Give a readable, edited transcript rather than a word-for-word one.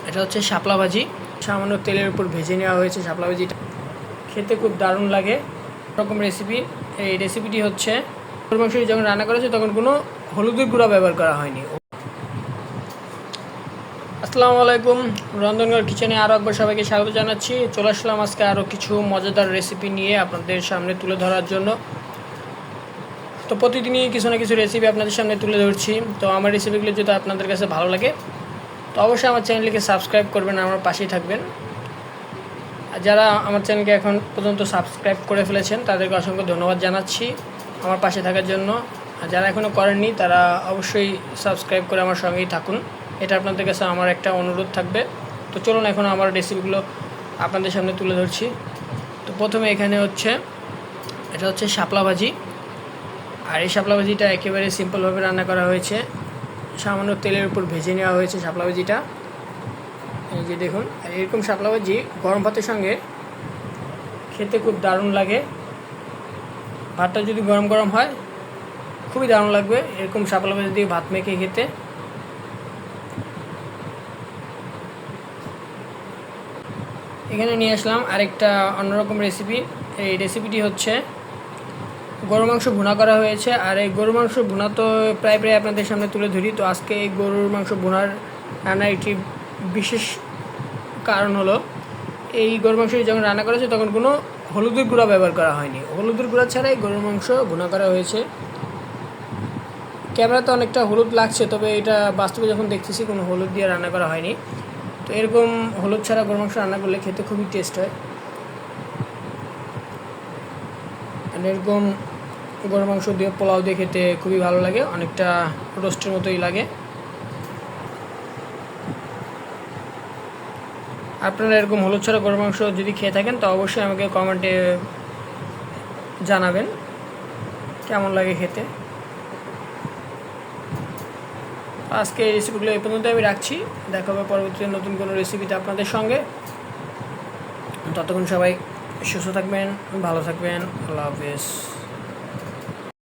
এটা হচ্ছে শাপলা ভাজি, সামান্য তেলের উপর ভেজে নেওয়া হয়েছে। শাপলা ভাজিটা খেতে খুব দারুণ লাগে। এরকম রেসিপি, এই রেসিপিটি হচ্ছে গরুর মাংস যখন রান্না করেছে তখন কোনো হলুদের গুঁড়া ব্যবহার করা হয়নি। আসসালামু আলাইকুম, রন্ধনঘর কিচেনে আরও একবার সবাইকে স্বাগত জানাচ্ছি। চলে আসলাম আজকে আরও কিছু মজাদার রেসিপি নিয়ে আপনাদের সামনে তুলে ধরার জন্য। তো প্রতিদিনই কিছু না কিছু রেসিপি আপনাদের সামনে তুলে ধরছি। তো আমার রেসিপিগুলো যদি আপনাদের কাছে ভালো লাগে তো অবশ্যই আমার চ্যানেলকে সাবস্ক্রাইব করবেন, আমার পাশেই থাকবেন। আর যারা আমার চ্যানেলকে এখন পর্যন্ত সাবস্ক্রাইব করে ফেলেছেন তাদেরকে অসংখ্য ধন্যবাদ জানাচ্ছি আমার পাশে থাকার জন্য। আর যারা এখনও করেননি তারা অবশ্যই সাবস্ক্রাইব করে আমার সঙ্গেই থাকুন, এটা আপনাদের কাছে আমার একটা অনুরোধ থাকবে। তো চলুন এখন আমার রেসিপিগুলো আপনাদের সামনে তুলে ধরছি। তো প্রথমে এখানে এটা হচ্ছে শাপলা ভাজি। আর এই শাপলা ভাজিটা একেবারে সিম্পলভাবে রান্না করা হয়েছে, সামান্য তেলের উপর ভেজে নেওয়া হয়েছে শাপলা ভাজিটা। এই যে দেখুন, আর এরকম শাপলা ভাজি গরম ভাতের সঙ্গে খেতে খুব দারুণ লাগে। ভাতটা যদি গরম গরম হয় খুবই দারুণ লাগবে এরকম শাপলা ভাজি দিয়ে ভাত মেখে খেতে। এখানে নিয়ে আসলাম আরেকটা অন্যরকম রেসিপি। এই রেসিপিটি হচ্ছে গরুর মাংস ভুনা করা হয়েছে। আর এই গরুর মাংস ভুনা তো প্রায় আপনাদের সামনে তুলে ধরি। তো আজকে এই গরুর মাংস ভুনার রান্নার একটি বিশেষ কারণ হলো, এই গরুর মাংস যখন রান্না করা হয়েছে তখন কোনো হলুদের গুঁড়া ব্যবহার করা হয়নি। হলুদের গুঁড়া ছাড়াই গরুর মাংস ভুনা করা হয়েছে। ক্যামেরাতে অনেকটা হলুদ লাগছে, তবে এটা বাস্তবে যখন দেখতেছি কোনো হলুদ দিয়ে রান্না করা হয়নি। তো এরকম হলুদ ছাড়া গরুর মাংস রান্না করলে খেতে খুবই টেস্ট হয়। এরকম গরুর মাংস দিয়ে পোলাও দিয়ে খেতে খুবই ভালো লাগে, অনেকটা রোস্টের মতোই লাগে। আপনারা এরকম হলুদ ছাড়া গরুর মাংস যদি খেয়ে থাকেন তো অবশ্যই আমাকে কমেন্টে জানাবেন কেমন লাগে খেতে। আজকে এই রেসিপিগুলো এই পর্যন্ত আমি রাখছি। দেখা হবে পরবর্তীতে নতুন কোনো রেসিপিতে আপনাদের সঙ্গে। ততক্ষণ সবাই সুস্থ থাকবেন, ভালো থাকবেন। আল্লাহ হাফেজ।